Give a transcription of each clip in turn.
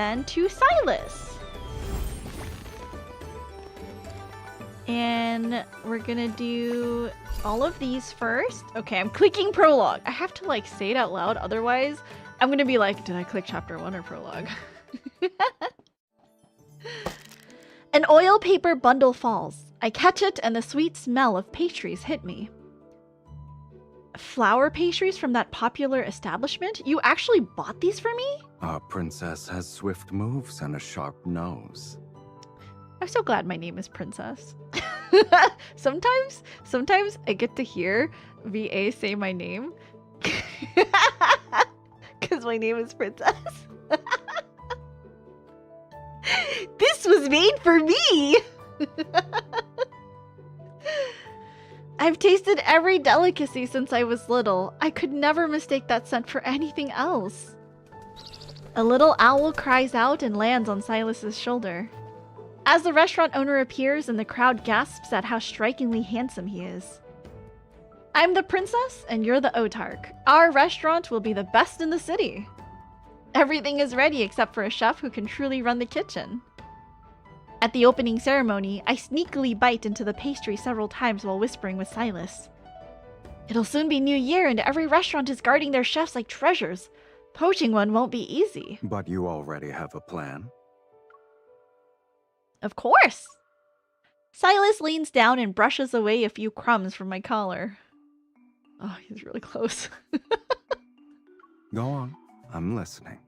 then to Sylus. And we're gonna do all of these first. Okay, I'm clicking prologue. I have to like say it out loud, otherwise I'm gonna be like, did I click chapter 1 or prologue? An oil paper bundle falls. I catch it and the sweet smell of pastries hit me. Flower pastries from that popular establishment? You actually bought these for me? Our princess has swift moves and a sharp nose. I'm so glad my name is Princess. Sometimes I get to hear VA say my name. Because my name is Princess. This was made for me! I've tasted every delicacy since I was little. I could never mistake that scent for anything else. A little owl cries out and lands on Sylus's shoulder. As the restaurant owner appears and the crowd gasps at how strikingly handsome he is. I'm the princess and you're the autarch. Our restaurant will be the best in the city. Everything is ready except for a chef who can truly run the kitchen. At the opening ceremony, I sneakily bite into the pastry several times while whispering with Sylus. It'll soon be New Year and every restaurant is guarding their chefs like treasures. Poaching one won't be easy. But you already have a plan? Of course! Sylus leans down and brushes away a few crumbs from my collar. Oh, he's really close. Go on, I'm listening.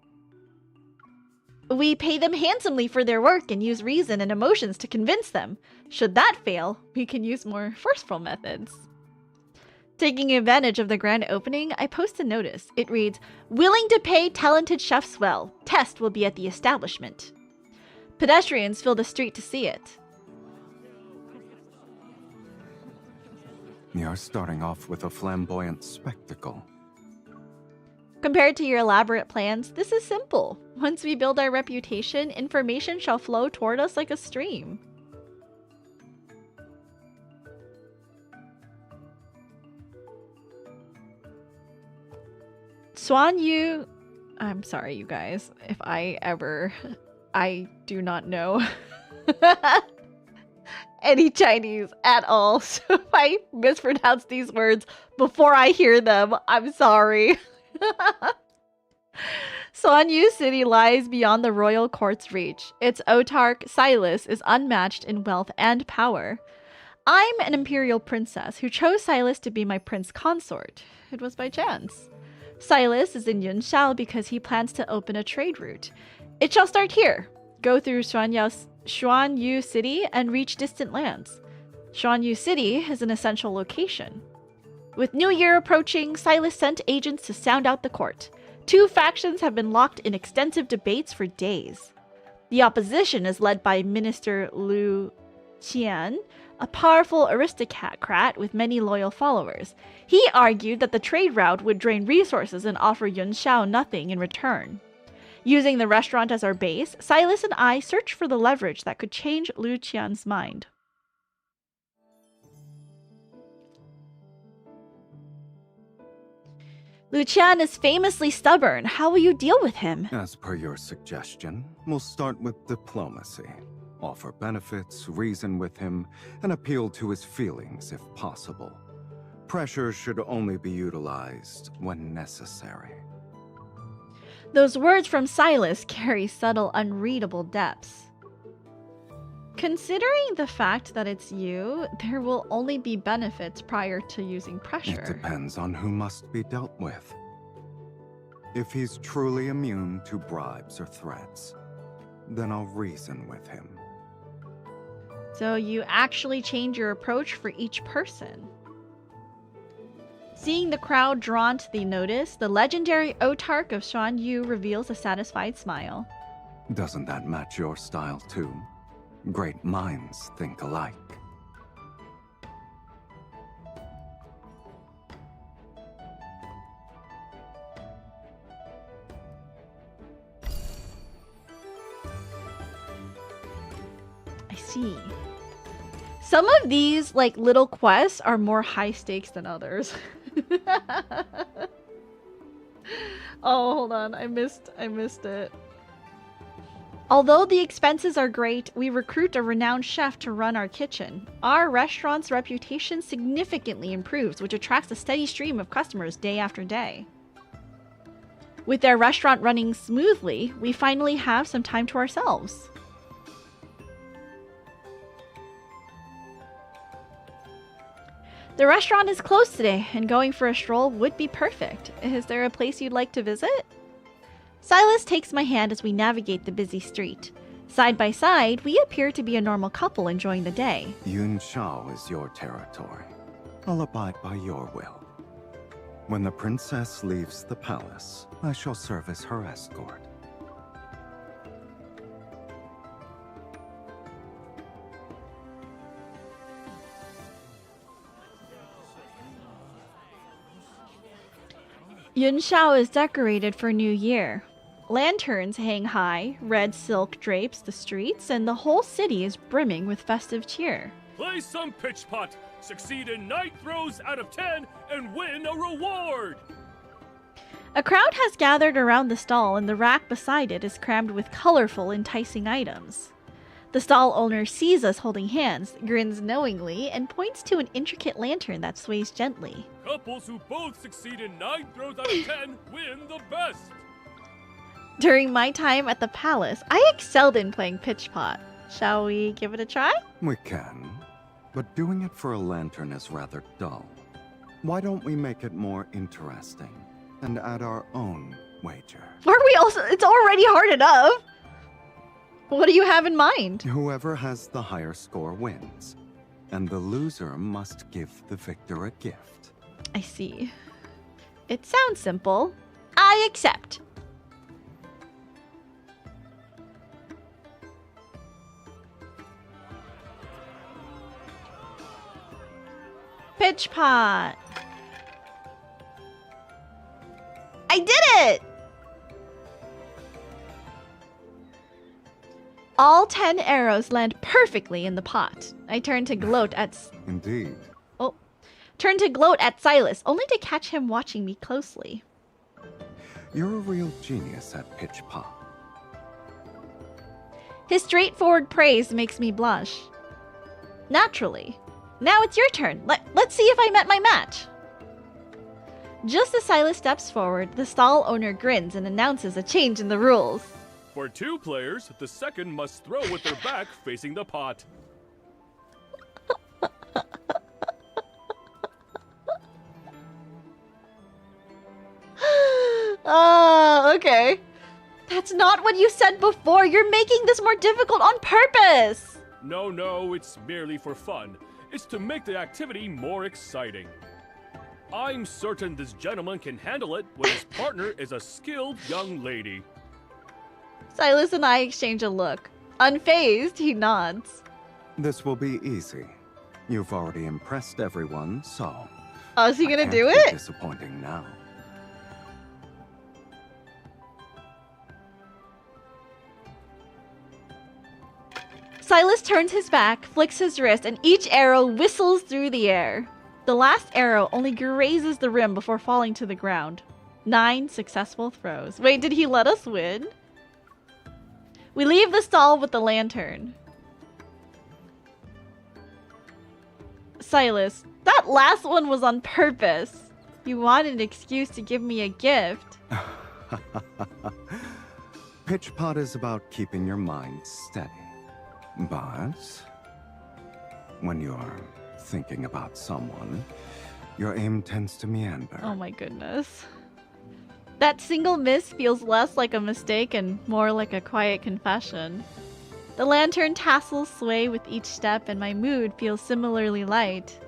We pay them handsomely for their work and use reason and emotions to convince them. Should that fail, we can use more forceful methods. Taking advantage of the grand opening, I post a notice. It reads, "Willing to pay talented chefs well. Test will be at the establishment." Pedestrians fill the street to see it. You're starting off with a flamboyant spectacle. Compared to your elaborate plans, this is simple. Once we build our reputation, information shall flow toward us like a stream. Swan Yu... I'm sorry, you guys. If I do not know any Chinese at all. So if I mispronounce these words before I hear them, I'm sorry. Swanyu City lies beyond the royal court's reach. Its autarch, Sylus, is unmatched in wealth and power. I'm an imperial princess who chose Sylus to be my prince consort. It was by chance. Sylus is in because he plans to open a trade route. It shall start here, go through Xuanyu City and reach distant lands. Xuanyu City is an essential location. With New Year approaching, Sylus sent agents to sound out the court. Two factions have been locked in extensive debates for days. The opposition is led by Minister Liu Qian, a powerful aristocrat with many loyal followers. He argued that the trade route would drain resources and offer Yunxiao nothing in return. Using the restaurant as our base, Sylus and I searched for the leverage that could change Liu Qian's mind. Liu Qian is famously stubborn. How will you deal with him? As per your suggestion, we'll start with diplomacy. Offer benefits, reason with him, and appeal to his feelings if possible. Pressure should only be utilized when necessary. Those words from Sylus carry subtle, unreadable depths. Considering the fact that it's you, there will only be benefits prior to using pressure. It depends on who must be dealt with. If he's truly immune to bribes or threats, then I'll reason with him. So you actually change your approach for each person. Seeing the crowd drawn to the notice, the legendary autarch of Xuanyu reveals a satisfied smile. Doesn't that match your style too? Great minds think alike. I see. Some of these, like, little quests are more high stakes than others. Oh, hold on. I missed it. Although the expenses are great, we recruit a renowned chef to run our kitchen. Our restaurant's reputation significantly improves, which attracts a steady stream of customers day after day. With their restaurant running smoothly, we finally have some time to ourselves. The restaurant is closed today, and going for a stroll would be perfect. Is there a place you'd like to visit? Sylus takes my hand as we navigate the busy street. Side by side, we appear to be a normal couple enjoying the day. Yunshao is your territory. I'll abide by your will. When the princess leaves the palace, I shall serve as her escort. Yunshao is decorated for New Year. Lanterns hang high, red silk drapes the streets, and the whole city is brimming with festive cheer. Play some pitch pot, succeed in 9 throws out of 10, and win a reward! A crowd has gathered around the stall, and the rack beside it is crammed with colorful, enticing items. The stall owner sees us holding hands, grins knowingly, and points to an intricate lantern that sways gently. Couples who both succeed in 9 throws out of 10 win the best! During my time at the palace, I excelled in playing pitch pot. Shall we give it a try? We can, but doing it for a lantern is rather dull. Why don't we make it more interesting and add our own wager? Are we also? It's already hard enough. What do you have in mind? Whoever has the higher score wins, and the loser must give the victor a gift. I see. It sounds simple. I accept. Pitch pot. I did it! All 10 arrows land perfectly in the pot. I turn to gloat at... Indeed. Turn to gloat at Sylus, only to catch him watching me closely. You're a real genius at pitch pot. His straightforward praise makes me blush. Naturally. Now it's your turn. Let's see if I met my match. Just as Sylus steps forward, the stall owner grins and announces a change in the rules. For 2 players, the second must throw with their back facing the pot. Oh, okay. That's not what you said before. You're making this more difficult on purpose. No, it's merely for fun. It's to make the activity more exciting. I'm certain this gentleman can handle it when his partner is a skilled young lady. Sylus and I exchange a look. Unfazed, he nods. This will be easy. You've already impressed everyone, so... Oh, is he gonna do Can't be it? disappointing now. Sylus turns his back, flicks his wrist, and each arrow whistles through the air. The last arrow only grazes the rim before falling to the ground. 9 successful throws. Wait, did he let us win? We leave the stall with the lantern. Sylus, that last one was on purpose. You wanted an excuse to give me a gift. Pitch pot is about keeping your mind steady. But when you're thinking about someone, your aim tends to meander. Oh my goodness. That single miss feels less like a mistake and more like a quiet confession. The lantern tassels sway with each step and my mood feels similarly light.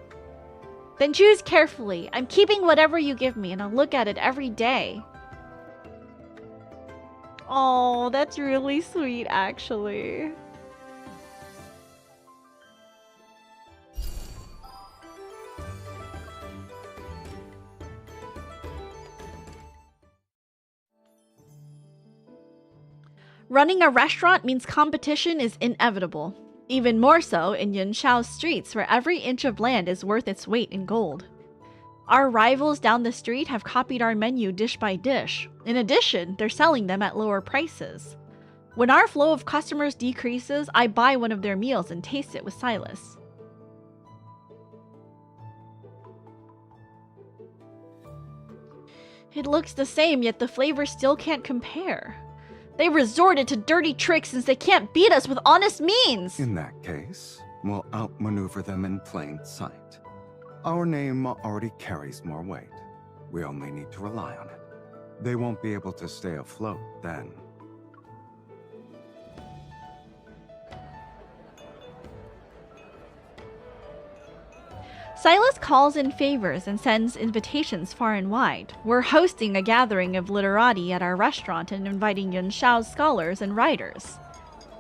Then choose carefully. I'm keeping whatever you give me and I'll look at it every day. Oh, that's really sweet actually. Running a restaurant means competition is inevitable. Even more so in Yunshao's streets where every inch of land is worth its weight in gold. Our rivals down the street have copied our menu dish by dish. In addition, they're selling them at lower prices. When our flow of customers decreases, I buy one of their meals and taste it with Sylus. It looks the same, yet the flavor still can't compare. They resorted to dirty tricks since they can't beat us with honest means! In that case, we'll outmaneuver them in plain sight. Our name already carries more weight. We only need to rely on it. They won't be able to stay afloat then. Sylus calls in favors and sends invitations far and wide. We're hosting a gathering of literati at our restaurant and inviting Yun Shao's scholars and writers.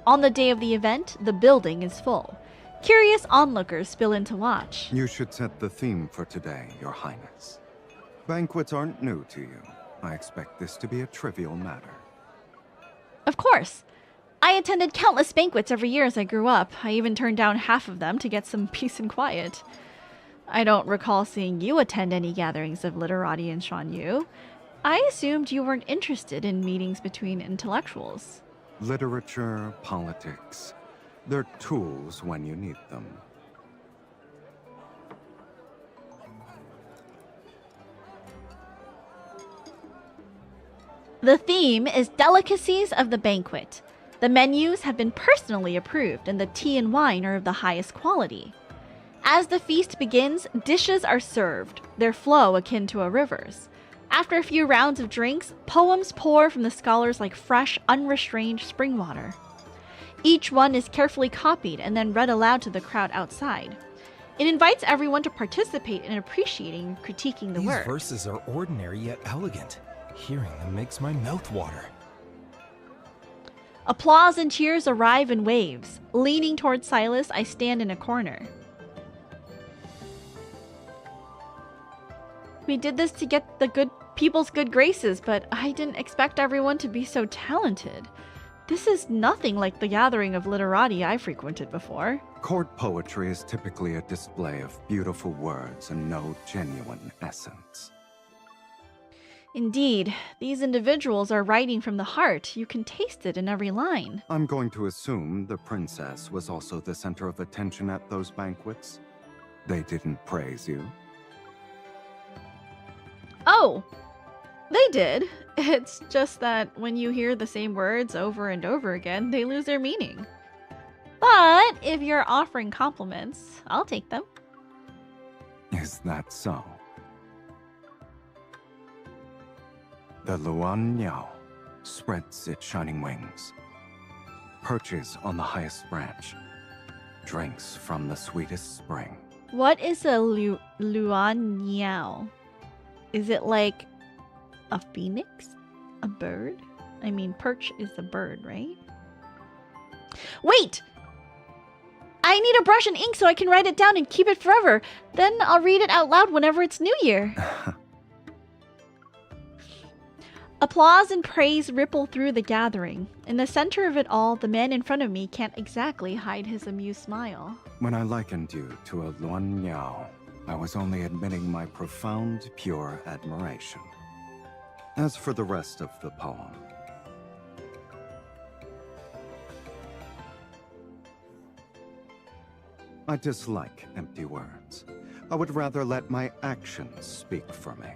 On the day of the event, the building is full. Curious onlookers spill in to watch. You should set the theme for today, Your Highness. Banquets aren't new to you. I expect this to be a trivial matter. Of course. I attended countless banquets every year as I grew up. I even turned down half of them to get some peace and quiet. I don't recall seeing you attend any gatherings of literati in Shanyu. I assumed you weren't interested in meetings between intellectuals. Literature, politics, they're tools when you need them. The theme is Delicacies of the Banquet. The menus have been personally approved and the tea and wine are of the highest quality. As the feast begins, dishes are served, their flow akin to a river's. After a few rounds of drinks, poems pour from the scholars like fresh, unrestrained spring water. Each one is carefully copied and then read aloud to the crowd outside. It invites everyone to participate in appreciating and critiquing the work. These verses are ordinary yet elegant. Hearing them makes my mouth water. Applause and cheers arrive in waves. Leaning towards Sylus, I stand in a corner. We did this to get the good people's good graces, but I didn't expect everyone to be so talented. This is nothing like the gathering of literati I frequented before. Court poetry is typically a display of beautiful words and no genuine essence. Indeed, these individuals are writing from the heart. You can taste it in every line. I'm going to assume the princess was also the center of attention at those banquets. They didn't praise you. Oh, they did. It's just that when you hear the same words over and over again, they lose their meaning. But if you're offering compliments, I'll take them. Is that so? The Luan Niao spreads its shining wings, perches on the highest branch, drinks from the sweetest spring. What is a Luan Niao? Is it like a phoenix? A bird? I mean, perch is a bird, right? Wait! I need a brush and ink so I can write it down and keep it forever. Then I'll read it out loud whenever it's New Year. Applause and praise ripple through the gathering. In the center of it all, the man in front of me can't exactly hide his amused smile. When I likened you to a Luan Niao, I was only admitting my profound, pure admiration. As for the rest of the poem, I dislike empty words. I would rather let my actions speak for me.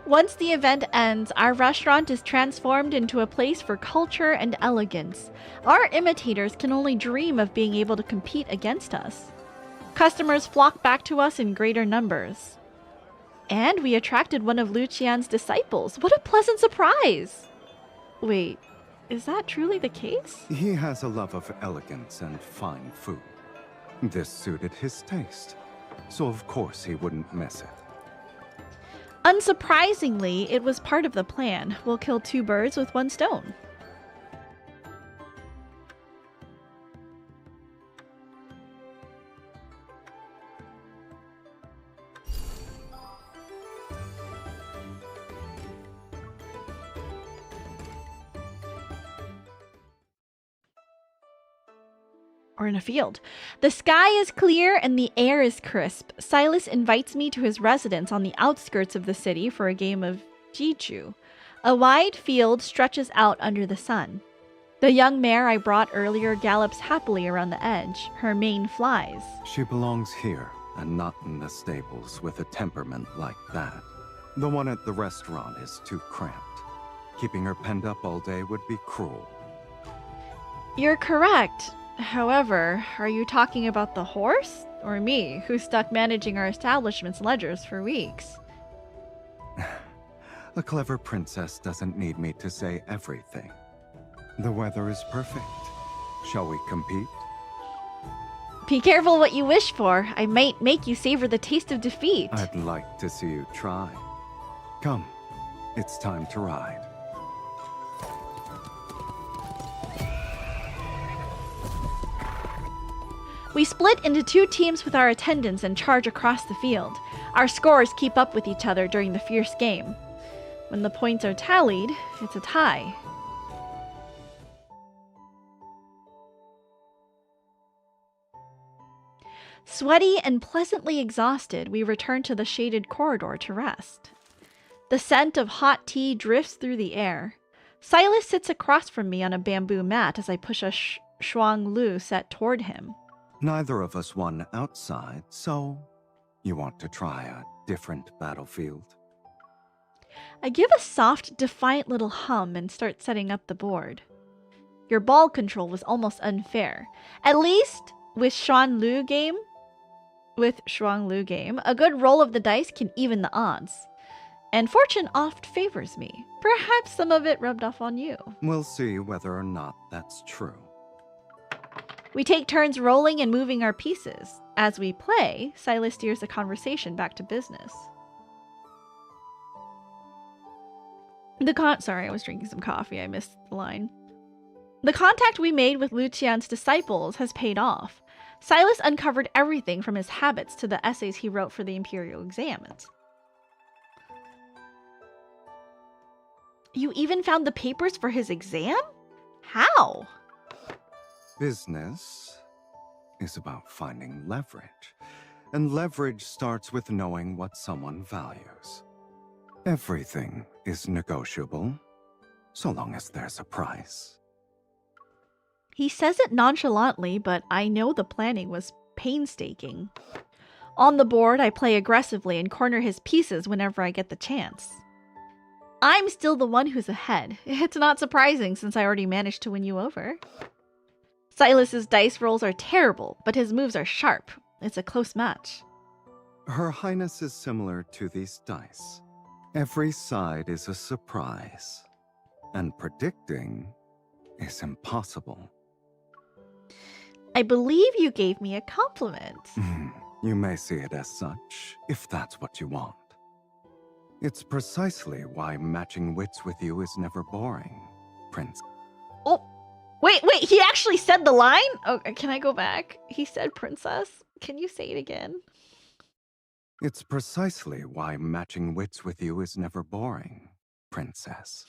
Once the event ends, our restaurant is transformed into a place for culture and elegance. Our imitators can only dream of being able to compete against us. Customers flock back to us in greater numbers. And we attracted one of Lucian's disciples. What a pleasant surprise! Wait, is that truly the case? He has a love of elegance and fine food. This suited his taste, so of course he wouldn't miss it. Unsurprisingly, it was part of the plan. We'll kill two birds with one stone. or in a field. The sky is clear and the air is crisp. Sylus invites me to his residence on the outskirts of the city for a game of jiu. A wide field stretches out under the sun. The young mare I brought earlier gallops happily around the edge. Her mane flies. She belongs here and not in the stables with a temperament like that. The one at the restaurant is too cramped. Keeping her penned up all day would be cruel. You're correct. However, are you talking about the horse or me, who's stuck managing our establishment's ledgers for weeks? A clever princess doesn't need me to say everything. The weather is perfect. Shall we compete? Be careful what you wish for. I might make you savor the taste of defeat. I'd like to see you try. Come, it's time to ride. We split into 2 teams with our attendants and charge across the field. Our scores keep up with each other during the fierce game. When the points are tallied, it's a tie. Sweaty and pleasantly exhausted, we return to the shaded corridor to rest. The scent of hot tea drifts through the air. Sylus sits across from me on a bamboo mat as I push a shuang lu set toward him. Neither of us won outside, so you want to try a different battlefield? I give a soft, defiant little hum and start setting up the board. Your ball control was almost unfair. At least with shuang lu game, a good roll of the dice can even the odds. And fortune oft favors me. Perhaps some of it rubbed off on you. We'll see whether or not that's true. We take turns rolling and moving our pieces. As we play, Sylus steers the conversation back to business. Sorry, I was drinking some coffee. I missed the line. The contact we made with Lu Qian's disciples has paid off. Sylus uncovered everything from his habits to the essays he wrote for the imperial exams. You even found the papers for his exam? How? Business is about finding leverage, and leverage starts with knowing what someone values. Everything is negotiable, so long as there's a price. He says it nonchalantly, but I know the planning was painstaking. On the board, I play aggressively and corner his pieces whenever I get the chance. I'm still the one who's ahead. It's not surprising since I already managed to win you over. Sylus's dice rolls are terrible, but his moves are sharp. It's a close match. Her Highness is similar to these dice. Every side is a surprise, and predicting is impossible. I believe you gave me a compliment. You may see it as such, if that's what you want. It's precisely why matching wits with you is never boring, Prince. Oh, wait, he actually said the line? Oh, can I go back? He said princess. Can you say it again? It's precisely why matching wits with you is never boring, Princess.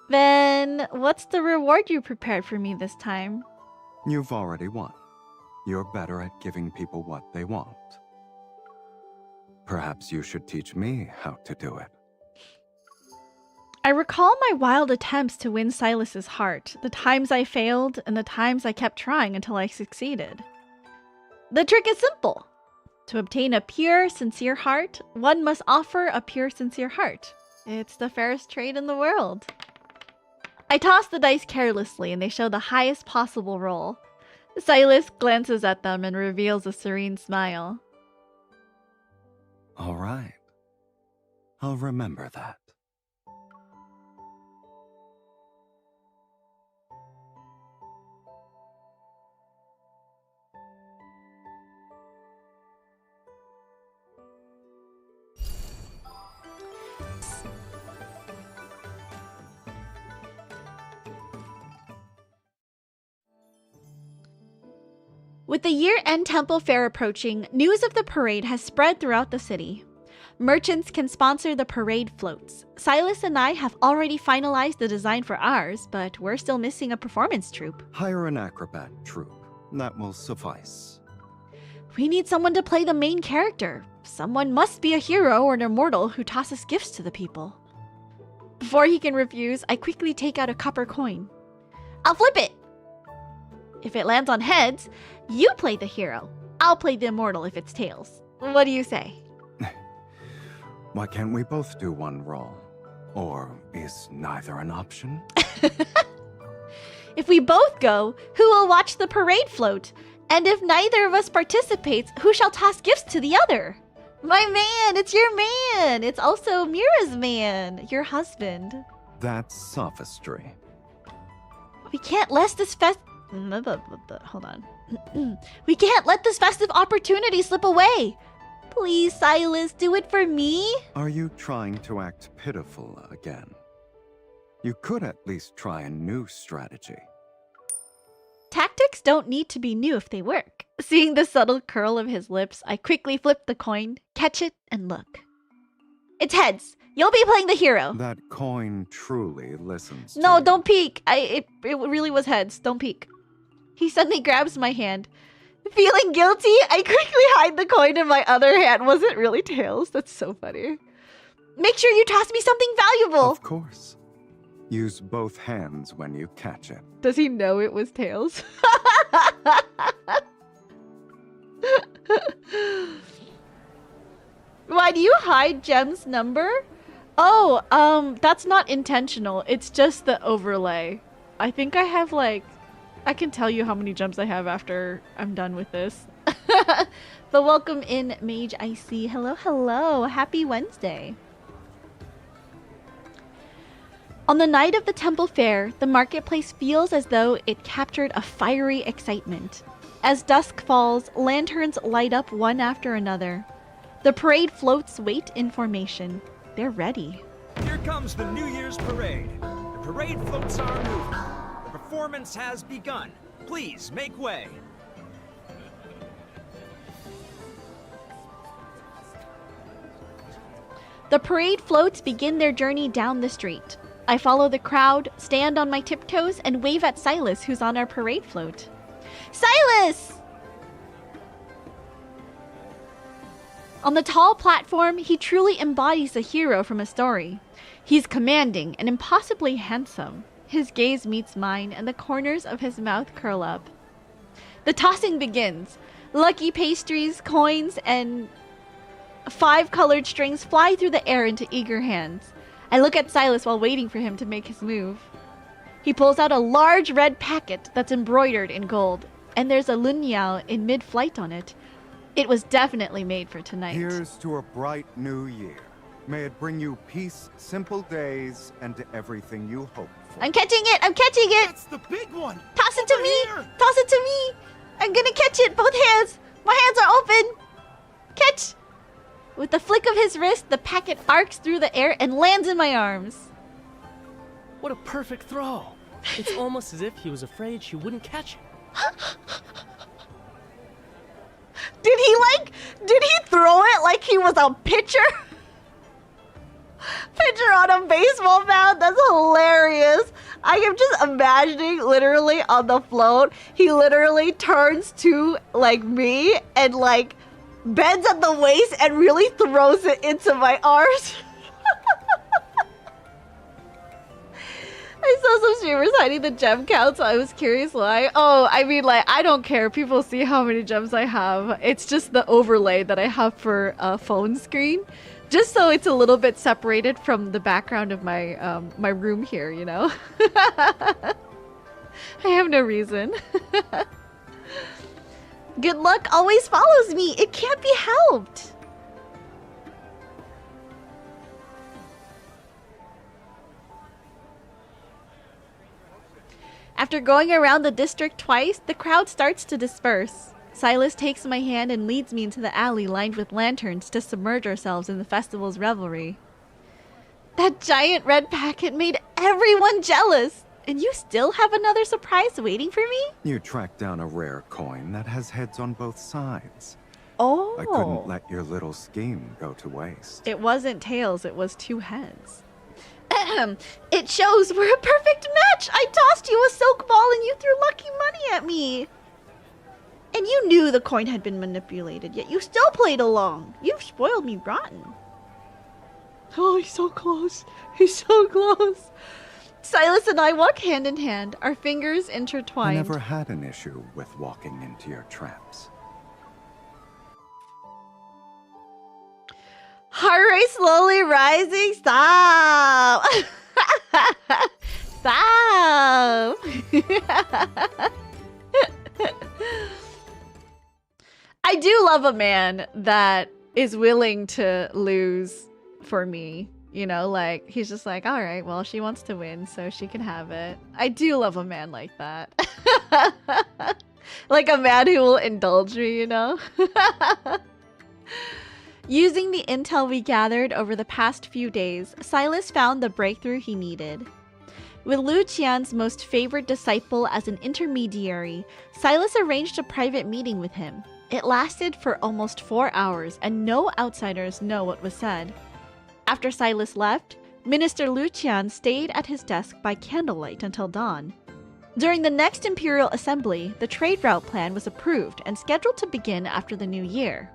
Then, what's the reward you prepared for me this time? You've already won. You're better at giving people what they want. Perhaps you should teach me how to do it. I recall my wild attempts to win Sylus's heart, the times I failed and the times I kept trying until I succeeded. The trick is simple. To obtain a pure, sincere heart, one must offer a pure, sincere heart. It's the fairest trade in the world. I toss the dice carelessly and they show the highest possible roll. Sylus glances at them and reveals a serene smile. All right. I'll remember that. With the year-end temple fair approaching, news of the parade has spread throughout the city. Merchants can sponsor the parade floats. Sylus and I have already finalized the design for ours, but we're still missing a performance troupe. Hire an acrobat troupe. That will suffice. We need someone to play the main character. Someone must be a hero or an immortal who tosses gifts to the people. Before he can refuse, I quickly take out a copper coin. I'll flip it! If it lands on heads, you play the hero. I'll play the immortal if it's tails. What do you say? Why can't we both do one role? Or is neither an option? If we both go, who will watch the parade float? And if neither of us participates, who shall toss gifts to the other? My man, it's your man. It's also Mira's man, your husband. That's sophistry. We can't let this Hold on. We can't let this festive opportunity slip away. Please, Sylus, do it for me. Are you trying to act pitiful again? You could at least try a new strategy. Tactics don't need to be new if they work. Seeing the subtle curl of his lips, I quickly flip the coin, catch it, and look. It's heads. You'll be playing the hero. That coin truly listens No, to you. don't peek. It really was heads. Don't peek. He suddenly grabs my hand. Feeling guilty, I quickly hide the coin in my other hand. Was it really tails? That's so funny. Make sure you toss me something valuable. Of course. Use both hands when you catch it. Does he know it was tails? Why do you hide Gem's number? Oh, that's not intentional. It's just the overlay. I think I have I can tell you how many gems I have after I'm done with this. But welcome in, Mage Icy. Hello, hello. Happy Wednesday. On the night of the temple fair, the marketplace feels as though it captured a fiery excitement. As dusk falls, lanterns light up one after another. The parade floats wait in formation. They're ready. Here comes the New Year's parade. The parade floats are moving. The performance has begun. Please make way. The parade floats begin their journey down the street. I follow the crowd, stand on my tiptoes, and wave at Sylus, who's on our parade float. Sylus! On the tall platform, he truly embodies a hero from a story. He's commanding and impossibly handsome. His gaze meets mine, and the corners of his mouth curl up. The tossing begins. Lucky pastries, coins, and 5 colored strings fly through the air into eager hands. I look at Sylus while waiting for him to make his move. He pulls out a large red packet that's embroidered in gold, and there's a lunyao in mid-flight on it. It was definitely made for tonight. Here's to a bright new year. May it bring you peace, simple days, and everything you hope for. I'm catching it! I'm catching it! That's the big one. Toss it to Over me! here. Toss it to me! I'm gonna catch it! Both hands! My hands are open! Catch! With the flick of his wrist, the packet arcs through the air and lands in my arms. What a perfect throw. It's almost as if he was afraid she wouldn't catch it. Did he throw it like he was a pitcher? Pitcher on a baseball mound? That's hilarious. I am just imagining literally on the float, he literally turns to me and bends at the waist and really throws it into my arms. I saw some streamers hiding the gem count, so I was curious why. Oh, I mean, I don't care. People see how many gems I have. It's just the overlay that I have for a phone screen. Just so it's a little bit separated from the background of my my room here, you know? I have no reason. Good luck always follows me. It can't be helped. After going around the district twice, the crowd starts to disperse. Sylus takes my hand and leads me into the alley lined with lanterns to submerge ourselves in the festival's revelry. That giant red packet made everyone jealous. And you still have another surprise waiting for me? You track down a rare coin that has heads on both sides. Oh. I couldn't let your little scheme go to waste. It wasn't tails, it was two heads. It shows we're a perfect match! I tossed you a silk ball and you threw lucky money at me! And you knew the coin had been manipulated, yet you still played along! You've spoiled me rotten. Oh, he's so close. He's so close. Sylus and I walk hand in hand, our fingers intertwined. I never had an issue with walking into your traps. Heart rate slowly rising. Stop! Stop! I do love a man that is willing to lose for me. You know, like, he's just like, all right, well, she wants to win, so she can have it. I do love a man like that. Like a man who will indulge me, you know? Using the intel we gathered over the past few days, Sylus found the breakthrough he needed. With Lu Qian's most favored disciple as an intermediary, Sylus arranged a private meeting with him. It lasted for almost 4 hours, and no outsiders know what was said. After Sylus left, Minister Lu Qian stayed at his desk by candlelight until dawn. During the next Imperial Assembly, the trade route plan was approved and scheduled to begin after the new year.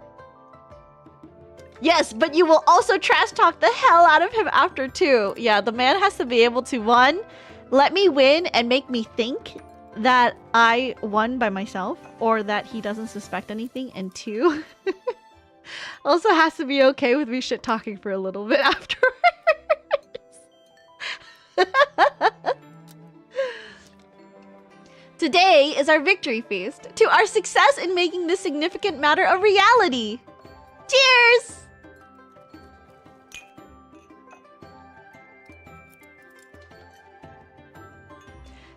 Yes, but you will also trash talk the hell out of him after too. Yeah, the man has to be able to, 1, let me win and make me think that I won by myself or that he doesn't suspect anything, and 2, also has to be okay with me shit talking for a little bit afterwards. Today is our victory feast to our success in making this significant matter a reality. Cheers!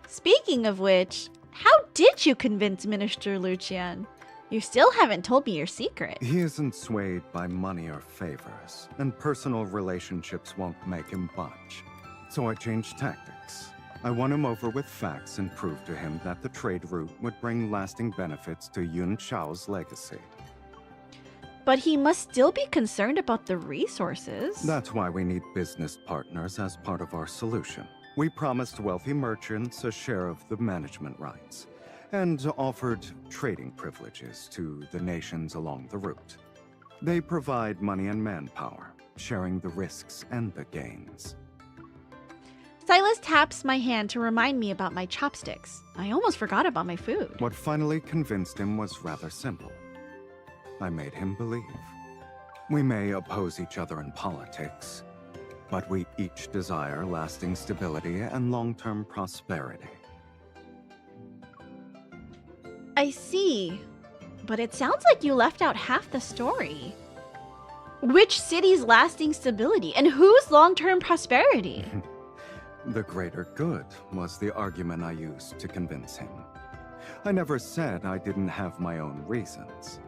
Speaking of which, how did you convince Minister Lu Qian? You still haven't told me your secret. He isn't swayed by money or favors, and personal relationships won't make him budge. So I changed tactics. I won him over with facts and proved to him that the trade route would bring lasting benefits to Yun Chao's legacy. But he must still be concerned about the resources. That's why we need business partners as part of our solution. We promised wealthy merchants a share of the management rights, and offered trading privileges to the nations along the route. They provide money and manpower, sharing the risks and the gains. Sylus taps my hand to remind me about my chopsticks. I almost forgot about my food. What finally convinced him was rather simple. I made him believe. We may oppose each other in politics, but we each desire lasting stability and long-term prosperity. I see. But it sounds like you left out half the story. Which city's lasting stability and whose long-term prosperity? The greater good was the argument I used to convince him. I never said I didn't have my own reasons.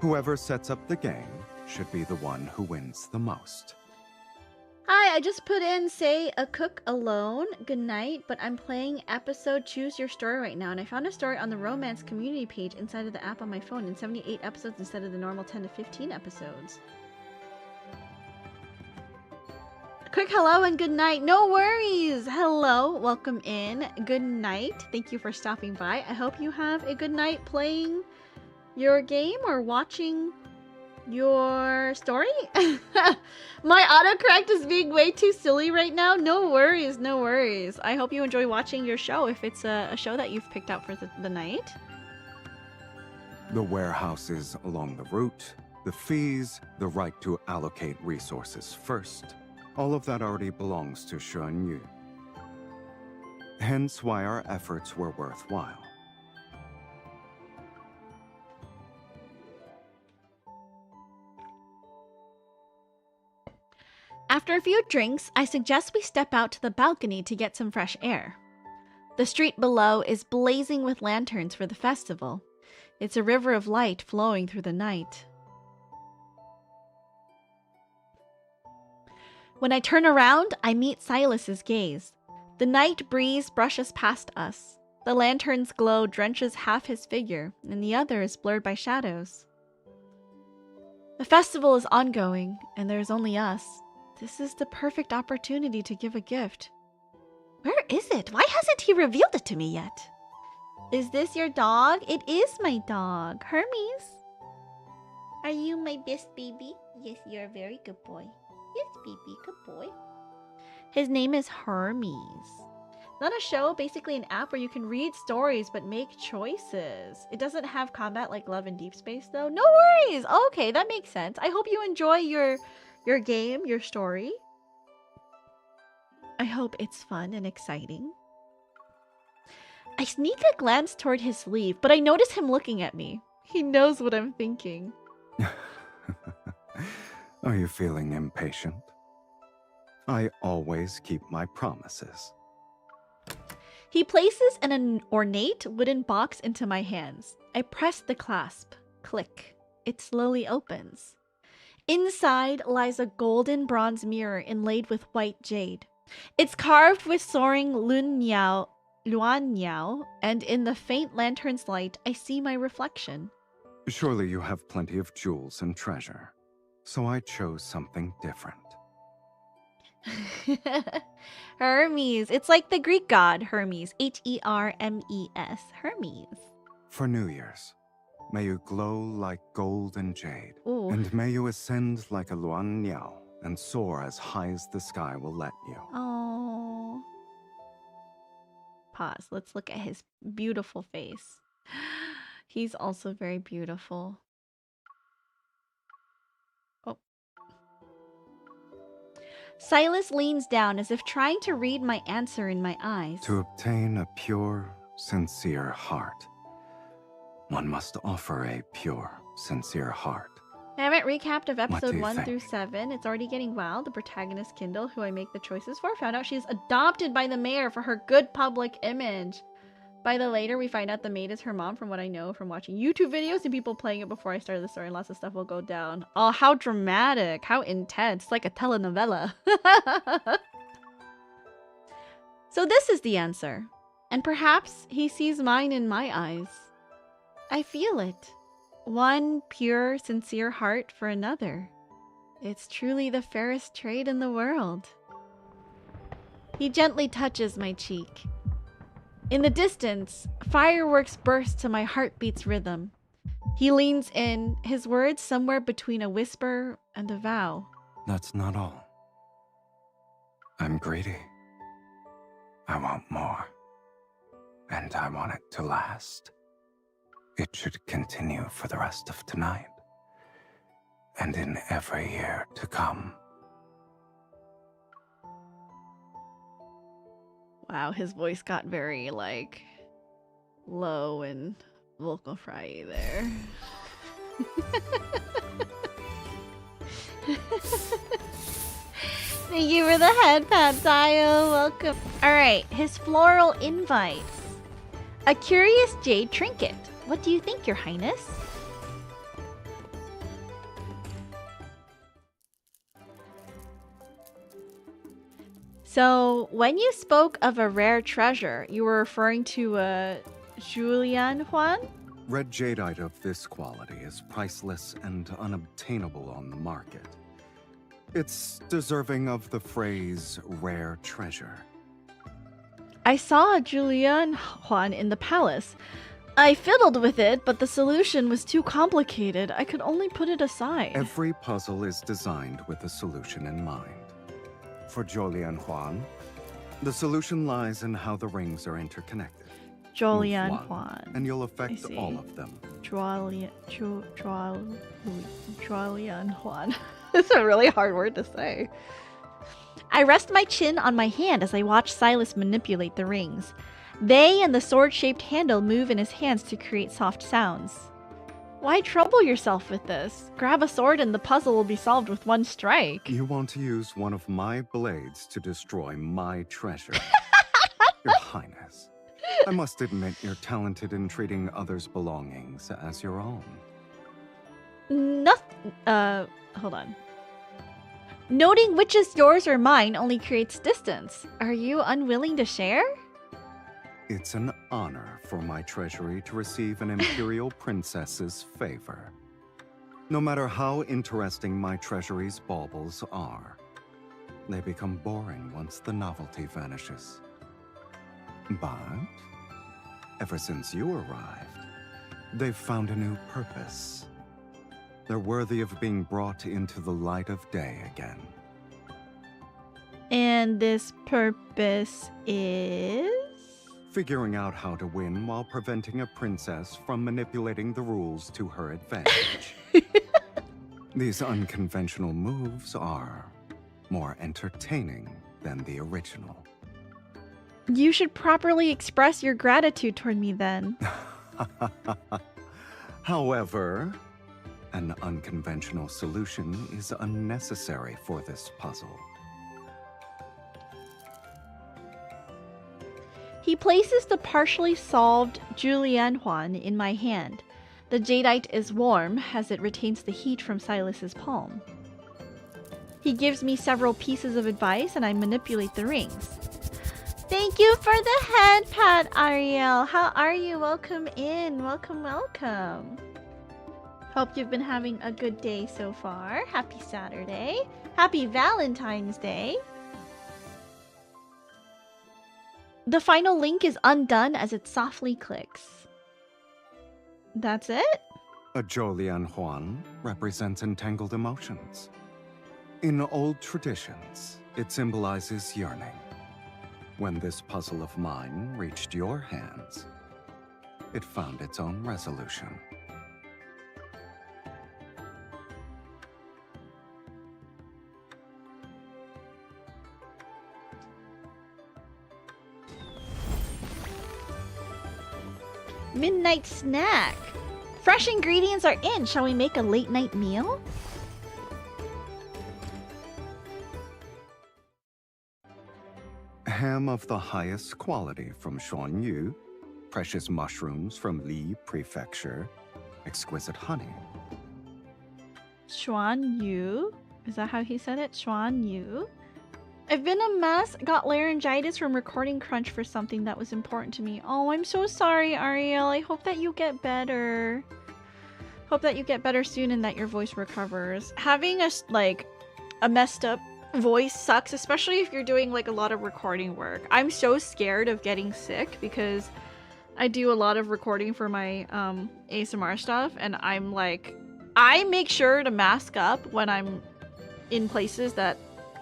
Whoever sets up the game should be the one who wins the most. Hi, I just put in, say, a cook alone. Good night, but I'm playing episode Choose Your Story right now, and I found a story on the romance community page inside of the app on my phone in 78 episodes instead of the normal 10 to 15 episodes. Quick hello and good night. No worries. Hello, welcome in. Good night. Thank you for stopping by. I hope you have a good night playing your game or watching your story. My autocorrect is being way too silly right now. No worries, no worries. I hope you enjoy watching your show if it's a show that you've picked out for the night. The warehouses along the route, the fees, the right to allocate resources first. All of that already belongs to Xuan Yu. Hence why our efforts were worthwhile. After a few drinks, I suggest we step out to the balcony to get some fresh air. The street below is blazing with lanterns for the festival. It's a river of light flowing through the night. When I turn around, I meet Sylus's gaze. The night breeze brushes past us. The lantern's glow drenches half his figure, and the other is blurred by shadows. The festival is ongoing, and there's only us. This is the perfect opportunity to give a gift. Where is it? Why hasn't he revealed it to me yet? Is this your dog? It is my dog, Hermes. Are you my best baby? Yes, you're a very good boy. Yes, baby, good boy. His name is Hermes. Not a show, basically an app where you can read stories but make choices. It doesn't have combat like Love and Deep Space though. No worries. Okay, that makes sense. I hope you enjoy your game, your story. I hope it's fun and exciting. I sneak a glance toward his sleeve, but I notice him looking at me. He knows what I'm thinking. Are you feeling impatient? I always keep my promises. He places an ornate wooden box into my hands. I press the clasp. Click. It slowly opens. Inside lies a golden bronze mirror inlaid with white jade. It's carved with soaring luan niao, and in the faint lantern's light, I see my reflection. Surely you have plenty of jewels and treasure, so I chose something different. Hermes. It's like the Greek god Hermes. Hermes. Hermes. For New Year's, may you glow like gold and jade, Ooh. and may you ascend like a luan niao and soar as high as the sky will let you. Oh. Pause. Let's look at his beautiful face. He's also very beautiful. Oh. Sylus leans down as if trying to read my answer in my eyes. To obtain a pure, sincere heart, one must offer a pure, sincere heart. I haven't recapped of What do episode you 1 think? through 7. It's already getting wild. The protagonist, Kindle, who I make the choices for, found out she's adopted by the mayor for her good public image. By the later, we find out the maid is her mom from what I know from watching YouTube videos and people playing it before I started the story, and lots of stuff will go down. Oh, how dramatic. How intense. Like a telenovela. So this is the answer. And perhaps he sees mine in my eyes. I feel it. One pure, sincere heart for another. It's truly the fairest trade in the world. He gently touches my cheek. In the distance, fireworks burst to my heartbeat's rhythm. He leans in, his words somewhere between a whisper and a vow. That's not all. I'm greedy. I want more. And I want it to last. It should continue for the rest of tonight. And in every year to come. Wow, his voice got very, like, low and vocal fry there. Thank you for the head pat, Tayo. Welcome. Alright, his floral invites. A curious jade trinket. What do you think, Your Highness? So, when you spoke of a rare treasure, you were referring to Julian Juan? Red jadeite of this quality is priceless and unobtainable on the market. It's deserving of the phrase rare treasure. I saw a Julian Juan in the palace. I fiddled with it, but the solution was too complicated. I could only put it aside. Every puzzle is designed with a solution in mind. For Julian Juan, the solution lies in how the rings are interconnected. Julian Move one, Juan. and you'll affect see. all of them. Julian Juan. It's a really hard word to say. I rest my chin on my hand as I watch Sylus manipulate the rings. They and the sword-shaped handle move in his hands to create soft sounds. Why trouble yourself with this? Grab a sword and the puzzle will be solved with one strike. You want to use one of my blades to destroy my treasure. Your Highness, I must admit you're talented in treating others' belongings as your own. Hold on. Noting which is yours or mine only creates distance. Are you unwilling to share? It's an honor for my treasury to receive an imperial princess's favor. No matter how interesting my treasury's baubles are, they become boring once the novelty vanishes. But ever since you arrived, they've found a new purpose. They're worthy of being brought into the light of day again. And this purpose is? Figuring out how to win while preventing a princess from manipulating the rules to her advantage. These unconventional moves are more entertaining than the original. You should properly express your gratitude toward me then. However, an unconventional solution is unnecessary for this puzzle. He places the partially solved Julian Huan in my hand. The jadeite is warm as it retains the heat from Sylus's palm. He gives me several pieces of advice and I manipulate the rings. Thank you for the hand pat, Ariel. How are you? Welcome in. Welcome, welcome. Hope you've been having a good day so far. Happy Saturday. Happy Valentine's Day. The final link is undone as it softly clicks. That's it? A Jolian Huan represents entangled emotions. In old traditions, it symbolizes yearning. When this puzzle of mine reached your hands, it found its own resolution. Midnight snack. Fresh ingredients are in. Shall we make a late night meal? Ham of the highest quality from Xuanyu, precious mushrooms from Li Prefecture, exquisite honey. Xuanyu? Is that how he said it? Xuanyu? I've been a mess, got laryngitis from recording crunch for something that was important to me. Oh, I'm so sorry, Ariel. I hope that you get better. Hope that you get better soon and that your voice recovers. Having a messed up voice sucks, especially if you're doing like a lot of recording work. I'm so scared of getting sick because I do a lot of recording for my ASMR stuff, and I'm like, I make sure to mask up when I'm in places that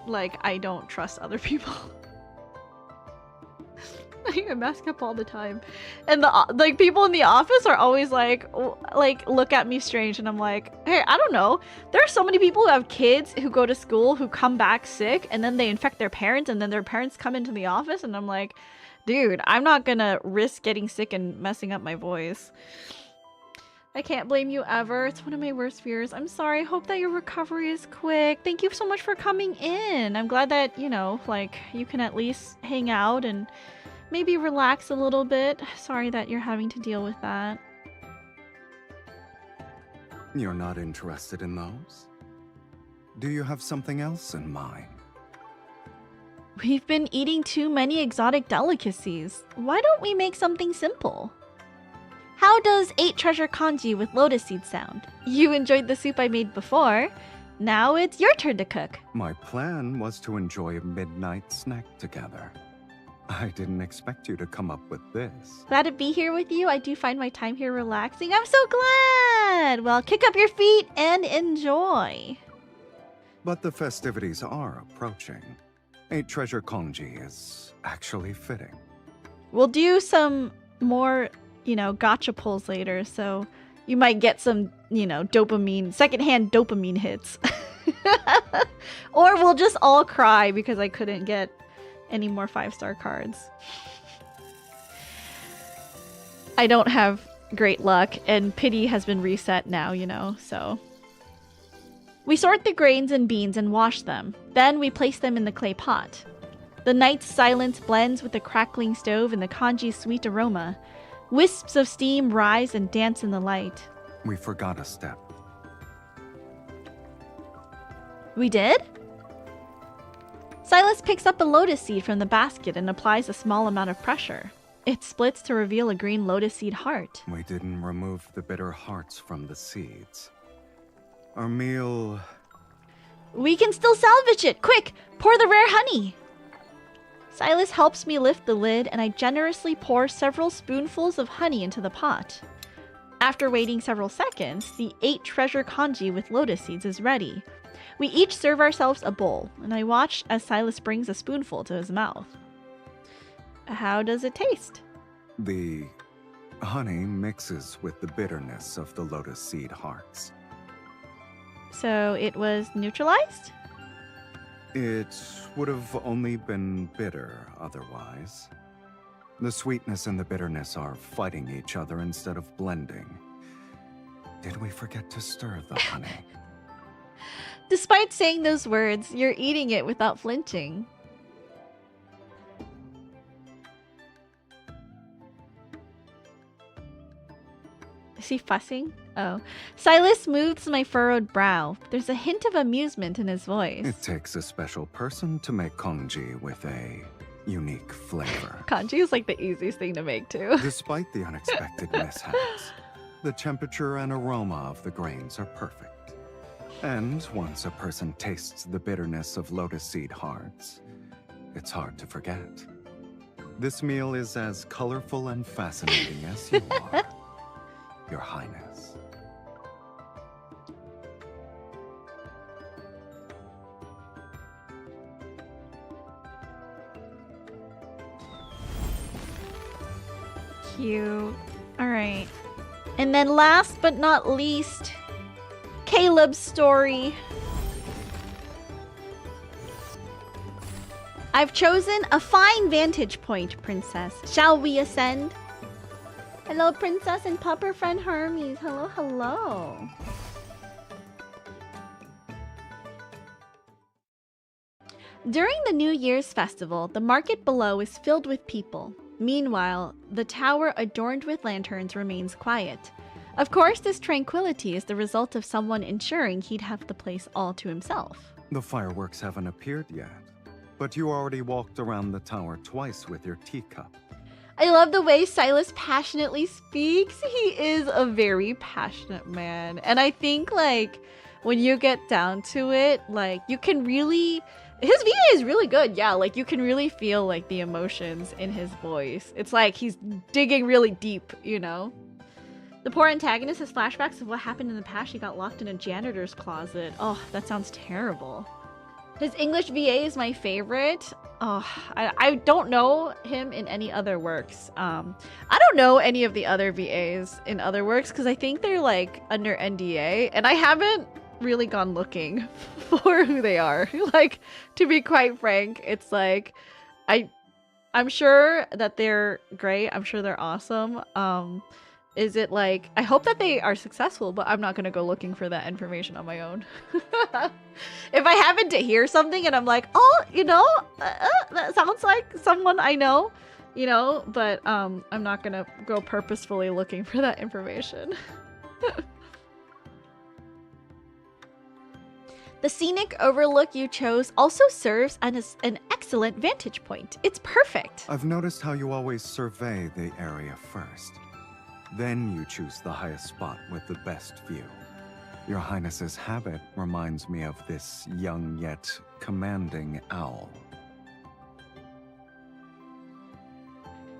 like I don't trust other people. I mask up all the time, and the people in the office are always like look at me strange, and I'm like, hey, I don't know. There are so many people who have kids who go to school who come back sick, and then they infect their parents, and then their parents come into the office, and I'm like, dude, I'm not gonna risk getting sick and messing up my voice. I can't blame you ever. It's one of my worst fears. I'm sorry. Hope that your recovery is quick. Thank you so much for coming in. I'm glad that, you know, like, you can at least hang out and maybe relax a little bit. Sorry that you're having to deal with that. You're not interested in those? Do you have something else in mind? We've been eating too many exotic delicacies. Why don't we make something simple? How does 8 treasure kanji with lotus seed sound? You enjoyed the soup I made before. Now it's your turn to cook. My plan was to enjoy a midnight snack together. I didn't expect you to come up with this. Glad to be here with you. I do find my time here relaxing. I'm so glad! Well, kick up your feet and enjoy. But the festivities are approaching. 8 treasure kanji is actually fitting. We'll do some more, you know, gotcha pulls later, so you might get some, you know, dopamine, secondhand dopamine hits. Or we'll just all cry because I couldn't get any more 5-star cards. I don't have great luck, and pity has been reset now, you know, so. We sort the grains and beans and wash them. Then we place them in the clay pot. The night's silence blends with the crackling stove and the kanji's sweet aroma. Wisps of steam rise and dance in the light. We forgot a step. We did? Sylus picks up a lotus seed from the basket and applies a small amount of pressure. It splits to reveal a green lotus seed heart. We didn't remove the bitter hearts from the seeds. Our meal... We can still salvage it! Quick! Pour the rare honey! Sylus helps me lift the lid, and I generously pour several spoonfuls of honey into the pot. After waiting several seconds, the 8 treasure kanji with lotus seeds is ready. We each serve ourselves a bowl, and I watch as Sylus brings a spoonful to his mouth. How does it taste? The honey mixes with the bitterness of the lotus seed hearts. So it was neutralized? It would have only been bitter otherwise. The sweetness and the bitterness are fighting each other instead of blending. Did we forget to stir the honey? Despite saying those words, you're eating it without flinching. Is he fussing? Oh. Sylus moves my furrowed brow. There's a hint of amusement in his voice. It takes a special person to make congee with a unique flavor. Kanji is like the easiest thing to make too. Despite the unexpected mishaps, the temperature and aroma of the grains are perfect. And once a person tastes the bitterness of lotus seed hearts, it's hard to forget. This meal is as colorful and fascinating as you are, Your Highness. Cute. Alright. And then last but not least, Caleb's story. I've chosen a fine vantage point, Princess. Shall we ascend? Hello, Princess and Pupper friend Hermes. Hello, hello. During the New Year's festival, the market below is filled with people. Meanwhile, the tower adorned with lanterns remains quiet. Of course, this tranquility is the result of someone ensuring he'd have the place all to himself. The fireworks haven't appeared yet, but you already walked around the tower twice with your teacup. I love the way Sylus passionately speaks. He is a very passionate man. And I think, like, when you get down to it, like, you can really... His VA is really good, yeah. Like, you can really feel, like, the emotions in his voice. It's like he's digging really deep, you know? The poor antagonist has flashbacks of what happened in the past. She got locked in a janitor's closet. Oh, that sounds terrible. His English VA is my favorite. Oh, I don't know him in any other works. I don't know any of the other VAs in other works because I think they're, like, under NDA. And I haven't really gone looking for who they are. Like, to be quite frank, it's like I'm sure that they're great. I'm sure they're awesome. Is it like, I hope that they are successful, but I'm not gonna go looking for that information on my own. If I happen to hear something and I'm like, oh, you know, that sounds like someone I know, you know, but I'm not gonna go purposefully looking for that information. The scenic overlook you chose also serves as an excellent vantage point. It's perfect. I've noticed how you always survey the area first. Then you choose the highest spot with the best view. Your Highness's habit reminds me of this young yet commanding owl.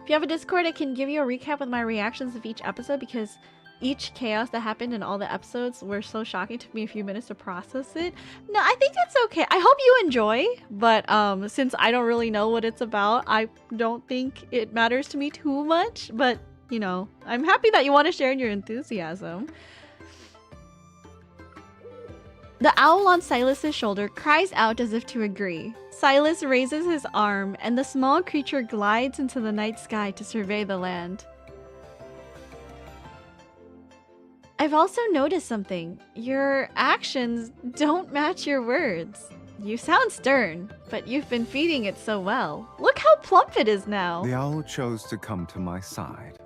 If you have a Discord, I can give you a recap with my reactions of each episode because each chaos that happened in all the episodes were so shocking. It took me a few minutes to process it. No, I think that's okay. I hope you enjoy, but since I don't really know what it's about, I don't think it matters to me too much. But, you know, I'm happy that you want to share in your enthusiasm. The owl on Sylus's shoulder cries out as if to agree. Sylus raises his arm, and the small creature glides into the night sky to survey the land. I've also noticed something. Your actions don't match your words. You sound stern, but you've been feeding it so well. Look how plump it is now. The owl chose to come to my side.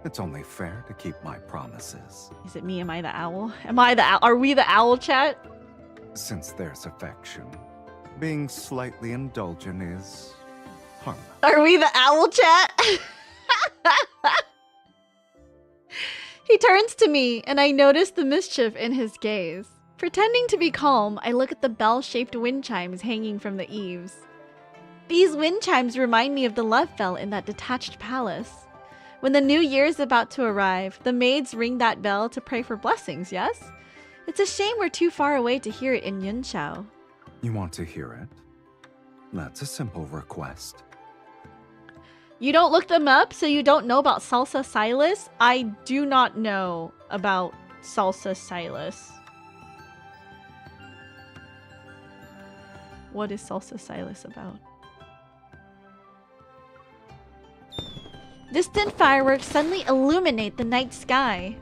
It's only fair to keep my promises. Is it me? Am I the owl? Am I the owl? Are we the owl chat? Since there's affection, being slightly indulgent is harmless. Are we the owl chat? He turns to me, and I notice the mischief in his gaze. Pretending to be calm, I look at the bell-shaped wind chimes hanging from the eaves. These wind chimes remind me of the love bell in that detached palace. When the new year is about to arrive, the maids ring that bell to pray for blessings, yes? It's a shame we're too far away to hear it in Yunshao. You want to hear it? That's a simple request. You don't look them up, so you don't know about Salsa Sylus? I do not know about Salsa Sylus. What is Salsa Sylus about? Distant fireworks suddenly illuminate the night sky.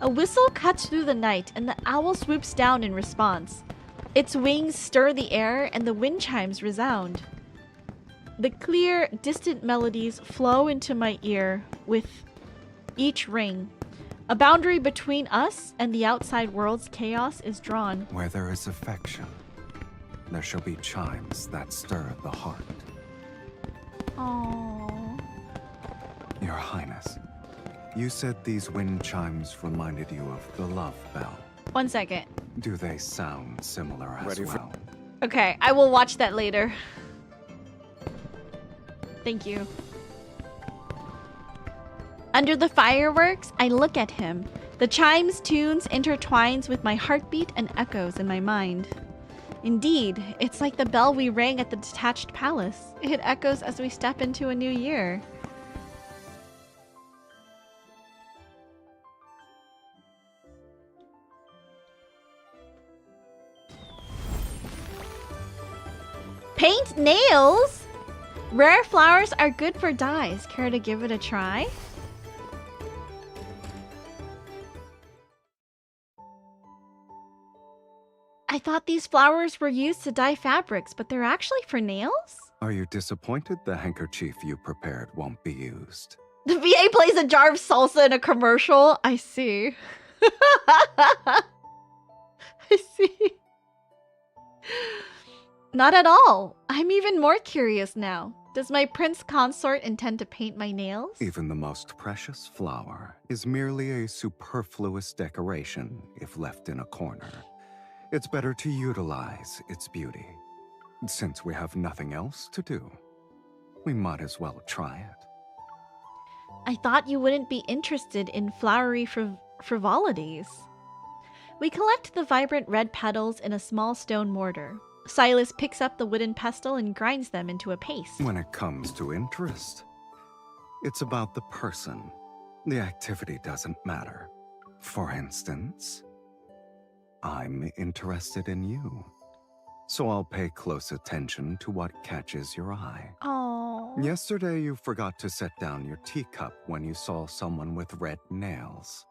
A whistle cuts through the night and the owl swoops down in response. Its wings stir the air and the wind chimes resound. The clear, distant melodies flow into my ear with each ring. A boundary between us and the outside world's chaos is drawn. Where there is affection, there shall be chimes that stir the heart. Aww. Your Highness, you said these wind chimes reminded you of the love bell. 1 second. Do they sound similar as well? Okay, I will watch that later. Thank you. Under the fireworks, I look at him. The chime's tunes intertwines with my heartbeat and echoes in my mind. Indeed, it's like the bell we rang at the detached palace. It echoes as we step into a new year. Paint nails? Rare flowers are good for dyes. Care to give it a try? I thought these flowers were used to dye fabrics, but they're actually for nails? Are you disappointed the handkerchief you prepared won't be used? The VA plays a jar of salsa in a commercial? I see. I see. Not at all. I'm even more curious now. Does my prince consort intend to paint my nails? Even the most precious flower is merely a superfluous decoration if left in a corner. It's better to utilize its beauty. Since we have nothing else to do, we might as well try it. I thought you wouldn't be interested in flowery frivolities. We collect the vibrant red petals in a small stone mortar. Sylus picks up the wooden pestle and grinds them into a paste. When it comes to interest, it's about the person. The activity doesn't matter. For instance, I'm interested in you. So I'll pay close attention to what catches your eye. Oh. Yesterday you forgot to set down your teacup when you saw someone with red nails.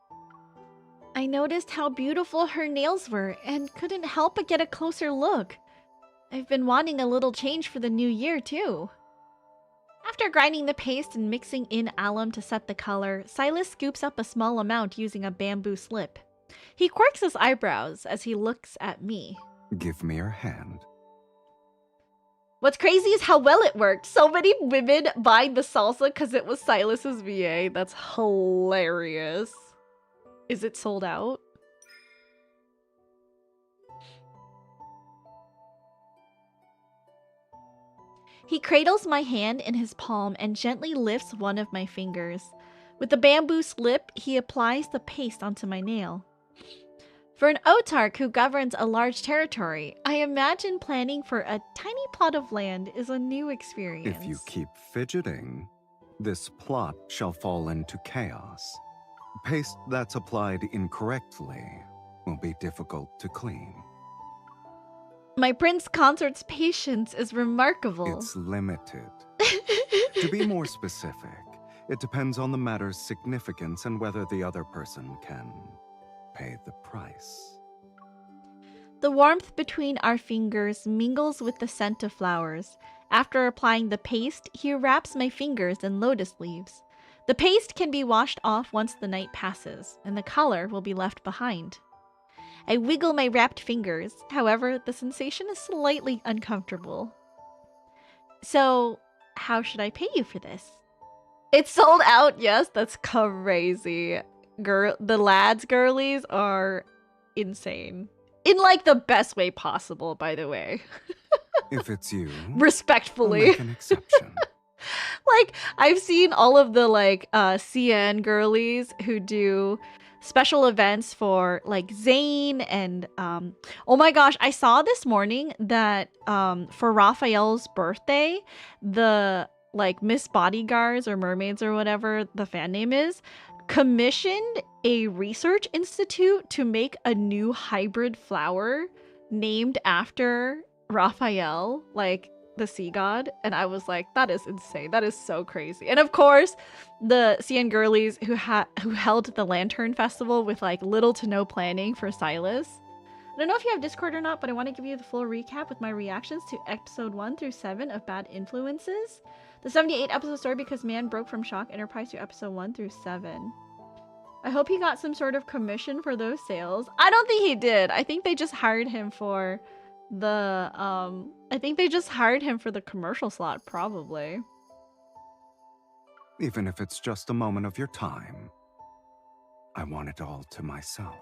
I noticed how beautiful her nails were and couldn't help but get a closer look. I've been wanting a little change for the new year too. After grinding the paste and mixing in alum to set the color, Sylus scoops up a small amount using a bamboo slip. He quirks his eyebrows as he looks at me. Give me your hand. What's crazy is how well it worked. So many women buying the salsa because it was Sylus's VA. That's hilarious. Is it sold out? He cradles my hand in his palm and gently lifts one of my fingers. With the bamboo slip, he applies the paste onto my nail. For an autarch who governs a large territory, I imagine planning for a tiny plot of land is a new experience. If you keep fidgeting, this plot shall fall into chaos. Paste that's applied incorrectly will be difficult to clean. My prince consort's patience is remarkable. It's limited. To be more specific, it depends on the matter's significance and whether the other person can pay the price. The warmth between our fingers mingles with the scent of flowers. After applying the paste, he wraps my fingers in lotus leaves. The paste can be washed off once the night passes, and the color will be left behind. I wiggle my wrapped fingers. However, the sensation is slightly uncomfortable. So, how should I pay you for this? It's sold out, yes, that's crazy. The lads girlies are insane. In like the best way possible, by the way. If it's you, I'll Respectfully. make an exception. Like, I've seen all of the like CN girlies who do special events for like Zayn and oh my gosh, I saw this morning that for Raphael's birthday, the like Miss Bodyguards or Mermaids or whatever the fan name is, commissioned a research institute to make a new hybrid flower named after Raphael, like the sea god. And I was like, that is insane. That is so crazy. And of course, the CN girlies who held the Lantern Festival with like little to no planning for Sylus. I don't know if you have Discord or not, but I want to give you the full recap with my reactions to episode 1 through 7 of Bad Influences. The 78 episode story because man broke from Shock Enterprise to episode 1 through 7. I hope he got some sort of commission for those sales. I don't think he did. I think they just hired him for the commercial slot, probably. Even if it's just a moment of your time, I want it all to myself.